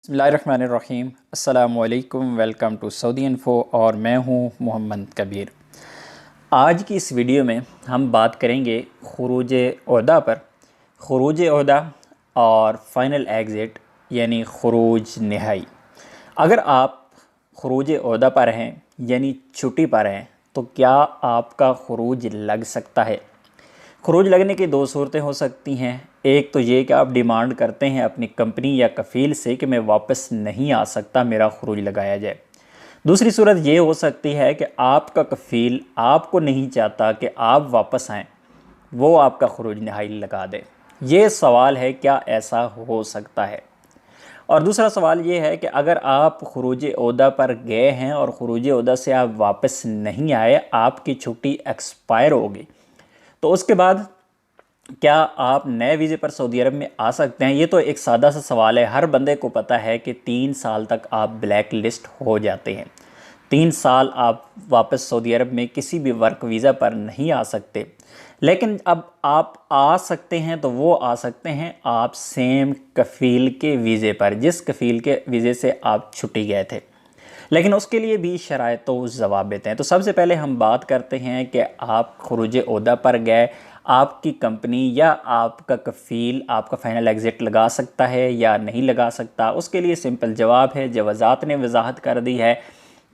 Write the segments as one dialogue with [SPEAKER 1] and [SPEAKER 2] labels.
[SPEAKER 1] बिस्मिल्लाहिर्रहमानिर्रहीम। अस्सलामुअलैकुम, welcome to Saudi info और मैं हूँ मोहम्मद कबीर। आज की इस वीडियो में हम बात करेंगे खरूज ओहदा पर। खरूज ओहदा और फ़ाइनल एग्ज़िट यानी खरूज निहाई। अगर आप खरूज ओहदा पर हैं यानी छुट्टी पर हैं तो क्या आपका खरूज लग सकता है? खरूज लगने की दो सूरतें हो सकती हैं। एक तो ये कि आप डिमांड करते हैं अपनी कंपनी या कफ़ील से कि मैं वापस नहीं आ सकता, मेरा खरूज लगाया जाए। दूसरी सूरत ये हो सकती है कि आपका कफ़ील आपको नहीं चाहता कि आप वापस आएँ, वो आपका खरूज निहाई लगा दे। ये सवाल है, क्या ऐसा हो सकता है? और दूसरा सवाल ये है कि अगर आप खरूज ओहदा पर गए हैं और खरूज ओहदा से आप वापस नहीं आए, आपकी छुट्टी एक्सपायर हो गई, तो उसके बाद क्या आप नए वीज़े पर सऊदी अरब में आ सकते हैं? ये तो एक सादा सा सवाल है। हर बंदे को पता है कि 3 साल तक आप ब्लैक लिस्ट हो जाते हैं। 3 साल आप वापस सऊदी अरब में किसी भी वर्क वीज़ा पर नहीं आ सकते। लेकिन अब आप आ सकते हैं तो वो आ सकते हैं आप सेम कफ़ील के वीज़े पर, जिस कफ़ील के वीज़े से आप छुट्टी गए थे। लेकिन उसके लिए भी शराइत व ज़वाबित हैं। तो सबसे पहले हम बात करते हैं कि आप खरूज ओहदा पर गए, आपकी कंपनी या आपका कफ़ील आपका फ़ाइनल एग्ज़िट लगा सकता है या नहीं लगा सकता। उसके लिए सिंपल जवाब है, जवाज़ात ने वजाहत कर दी है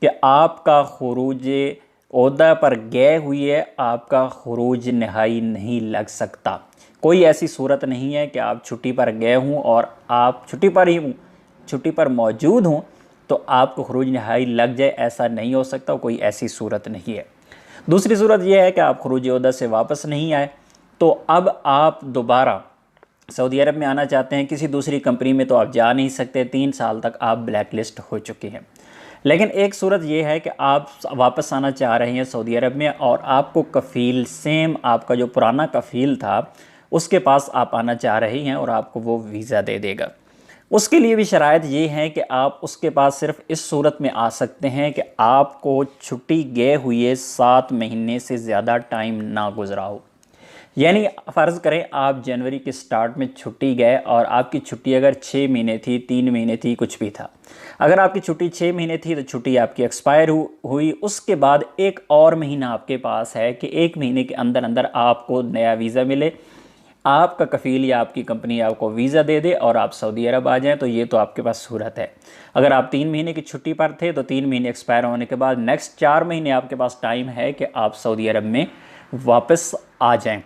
[SPEAKER 1] कि आपका खरूज ओहदा पर गए हुए आपका खरूज निहाई नहीं लग सकता। कोई ऐसी सूरत नहीं है कि आप छुट्टी पर गए हों और आप छुट्टी पर मौजूद हों तो आपको खरूज निहाई लग जाए, ऐसा नहीं हो सकता। कोई ऐसी सूरत नहीं है। दूसरी सूरत यह है कि आप खरूज ओहदा से वापस नहीं आए, तो अब आप दोबारा सऊदी अरब में आना चाहते हैं, किसी दूसरी कंपनी में तो आप जा नहीं सकते। 3 साल तक आप ब्लैक लिस्ट हो चुके हैं। लेकिन एक सूरत यह है कि आप वापस आना चाह रहे हैं सऊदी अरब में और आपको कफ़ील सेम आपका जो पुराना कफ़ील था उसके पास आप आना चाह रहे हैं और आपको वो वीज़ा दे देगा। उसके लिए भी शराइत ये है कि आप उसके पास सिर्फ इस सूरत में आ सकते हैं कि आपको छुट्टी गए हुए 7 महीने से ज़्यादा टाइम ना गुजरा हो। यानी फ़र्ज़ करें आप जनवरी के स्टार्ट में छुट्टी गए और आपकी छुट्टी अगर 6 महीने थी, 3 महीने थी, कुछ भी था। अगर आपकी छुट्टी 6 महीने थी तो छुट्टी आपकी एक्सपायर हुई। उसके बाद एक और महीना आपके पास है कि 1 महीने के अंदर अंदर आपको नया वीज़ा मिले, आपका कफ़ील या आपकी कंपनी आपको वीज़ा दे दे और आप सऊदी अरब आ जाएं। तो ये तो आपके पास सूरत है। अगर आप 3 महीने की छुट्टी पर थे तो 3 महीने एक्सपायर होने के बाद नेक्स्ट 4 महीने आपके पास टाइम है कि आप सऊदी अरब में वापस आ जाएं।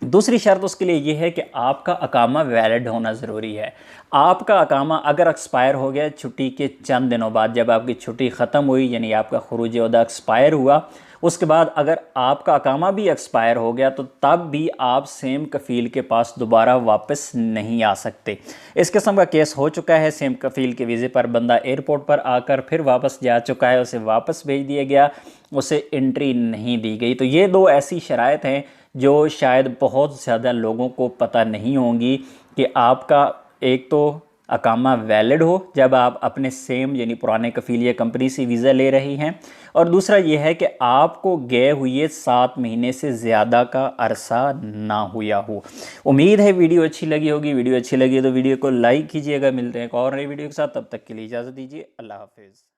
[SPEAKER 1] दूसरी शर्त उसके लिए ये है कि आपका अकामा वैलिड होना ज़रूरी है। आपका अकामा अगर एक्सपायर हो गया छुट्टी के चंद दिनों बाद, जब आपकी छुट्टी ख़त्म हुई यानी आपका खरूज ओहदा एक्सपायर हुआ, उसके बाद अगर आपका अकामा भी एक्सपायर हो गया तो तब भी आप सेम कफ़ील के पास दोबारा वापस नहीं आ सकते। इस किस्म का केस हो चुका है। सेम कफ़ील के वीज़े पर बंदा एयरपोर्ट पर आकर फिर वापस जा चुका है, उसे वापस भेज दिया गया, उसे एंट्री नहीं दी गई। तो ये दो ऐसी शराइत हैं जो शायद बहुत ज़्यादा लोगों को पता नहीं होंगी कि आपका एक तो अकामा वैलिड हो जब आप अपने सेम यानी पुराने कफ़ील या कंपनी से वीज़ा ले रही हैं, और दूसरा ये है कि आपको गए हुए 7 महीने से ज़्यादा का अरसा ना हुआ हो। उम्मीद है वीडियो अच्छी लगी होगी। वीडियो अच्छी लगी तो वीडियो को लाइक कीजिएगा। मिलते हैं एक और नई वीडियो के साथ, तब तक के लिए इजाज़त दीजिए। अल्लाह हाफिज़।